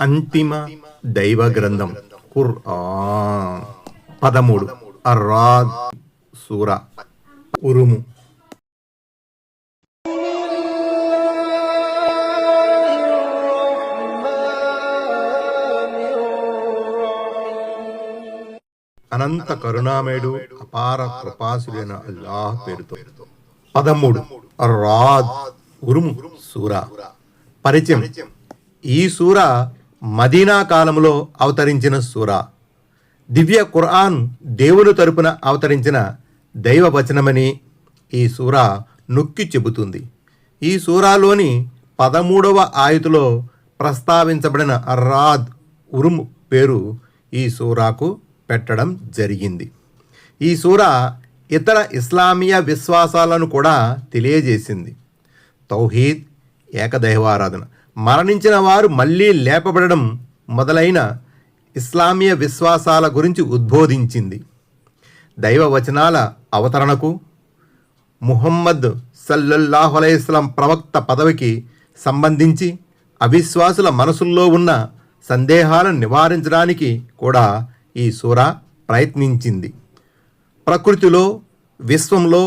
అంతిమ దైవ గ్రంథం ఖుర్ఆన్. 13 అర్రాద్ సూరా ఉరుము. అనంత కరుణామయుడు అపార కృపాసుడైన అల్లాహ్ పేరుతో. 13 అర్రాద్ ఉరుము సూరా. పరిచయం. ఈ సూరా మదీనా కాలంలో అవతరించిన సూరా. దివ్య ఖుర్ఆన్ దేవుని తరపున అవతరించిన దైవ వచనమని ఈ సూరా నొక్కి చెబుతుంది. ఈ సూరాలోని 13వ ఆయతులో ప్రస్తావించబడిన అర్రాద్ ఉరుము పేరు ఈ సూరాకు పెట్టడం జరిగింది. ఈ సూరా ఇతర ఇస్లామీయ విశ్వాసాలను కూడా తెలియజేసింది. తౌహీద్, ఏకదైవారాధన, మరణించిన వారు మళ్ళీ లేపబడడం మొదలైన ఇస్లామీయ విశ్వాసాల గురించి ఉద్బోధించింది. దైవ వచనాల అవతరణకు, ముహమ్మద్ సల్లల్లాహు అలైహి వసల్లం ప్రవక్త పదవికి సంబంధించి అవిశ్వాసుల మనసుల్లో ఉన్న సందేహాలను నివారించడానికి కూడా ఈ సూరా ప్రయత్నించింది. ప్రకృతిలో, విశ్వంలో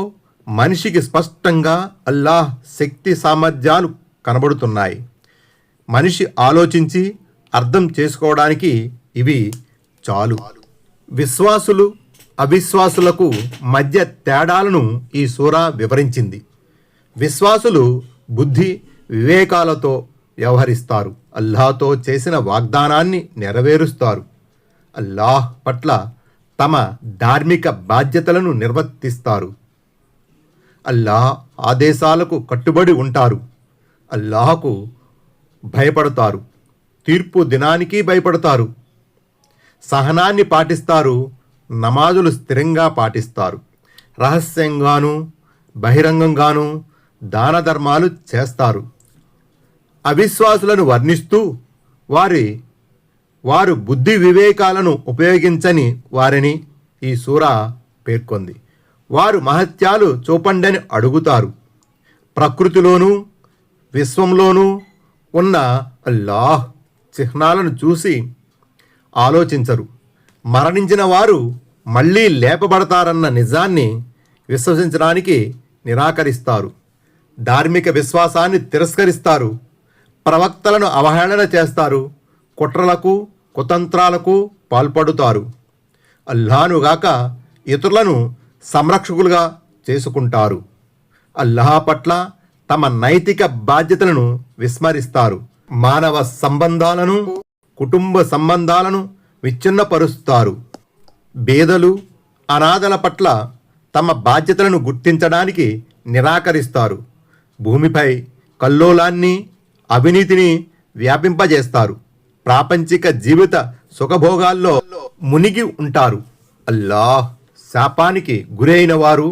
మనిషికి స్పష్టంగా అల్లాహ్ శక్తి సామర్థ్యాలు కనబడుతున్నాయి. మనిషి ఆలోచించి అర్థం చేసుకోవడానికి ఇవి చాలు. విశ్వాసులు, అవిశ్వాసులకు మధ్య తేడాలను ఈ సూరా వివరించింది. విశ్వాసులు బుద్ధి వివేకాలతో వ్యవహరిస్తారు. అల్లాహ్తో చేసిన వాగ్దానాన్ని నెరవేరుస్తారు. అల్లాహ్ పట్ల తమ ధార్మిక బాధ్యతలను నిర్వర్తిస్తారు. అల్లాహ్ ఆదేశాలకు కట్టుబడి ఉంటారు. అల్లాహకు భయపడతారు. తీర్పు దినానికి భయపడతారు. సహనాన్ని పాటిస్తారు. నమాజులు స్థిరంగా పాటిస్తారు. రహస్యంగాను బహిరంగంగాను దాన ధర్మాలు చేస్తారు. అవిశ్వాసులను వర్ణిస్తూ వారు బుద్ధి వివేకాలను ఉపయోగించని వారిని ఈ సూరా పేర్కొంది. వారు మహత్యాలు చూపండని అడుగుతారు. ప్రకృతిలోనూ విశ్వంలోనూ ఉన్న అల్లాహ్ చిహ్నాలను చూసి ఆలోచించరు. మరణించిన వారు మళ్ళీ లేపబడతారన్న నిజాన్ని విశ్వసించడానికి నిరాకరిస్తారు. ధార్మిక విశ్వాసాన్ని తిరస్కరిస్తారు. ప్రవక్తలను అవహేళన చేస్తారు. కుట్రలకు, కుతంత్రాలకు పాల్పడుతారు. అల్లాహ్నుగాక ఇతరులను సంరక్షకులుగా చేసుకుంటారు. అల్లాహ్ పట్ల తమ నైతిక బాధ్యతలను విస్మరిస్తారు. మానవ సంబంధాలను, కుటుంబ సంబంధాలను విచ్ఛిన్నపరుస్తారు. బేదలు, అనాథల పట్ల తమ బాధ్యతలను గుర్తించడానికి నిరాకరిస్తారు. భూమిపై కల్లోలాన్ని, అవినీతిని వ్యాపింపజేస్తారు. ప్రాపంచిక జీవిత సుఖభోగాల్లో మునిగి ఉంటారు. అల్లాహ్ శాపానికి గురైన వారు,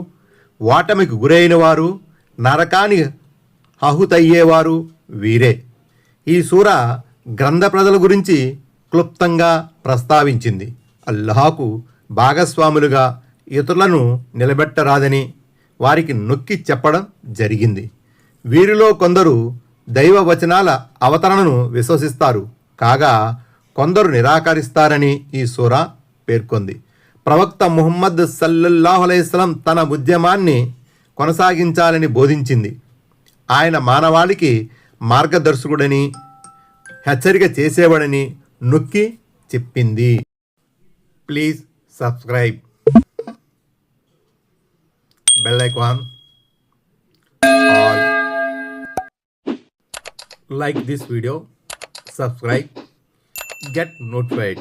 ఓటమికి గురైన వారు, నరకానికి ఆహుతయ్యేవారు వీరే. ఈ సూరా గ్రంథ ప్రజల గురించి క్లుప్తంగా ప్రస్తావించింది. అల్లాహకు భాగస్వాములుగా ఇతరులను నిలబెట్టరాదని వారికి నొక్కి చెప్పడం జరిగింది. వీరిలో కొందరు దైవ వచనాల అవతరణను విశ్వసిస్తారు. కాగా కొందరు నిరాకరిస్తారని ఈ సూరా పేర్కొంది. ప్రవక్త ముహమ్మద్ సల్లల్లాహు అలైహి వసల్లం తన ఉద్యమాన్ని కొనసాగించాలని బోధించింది. ఆయన మానవాళికి మార్గదర్శకుడని, హెచ్చరిక చేసేవాడని నొక్కి చెప్పింది. Please subscribe, bell icon, all. Like this video, subscribe, get notified.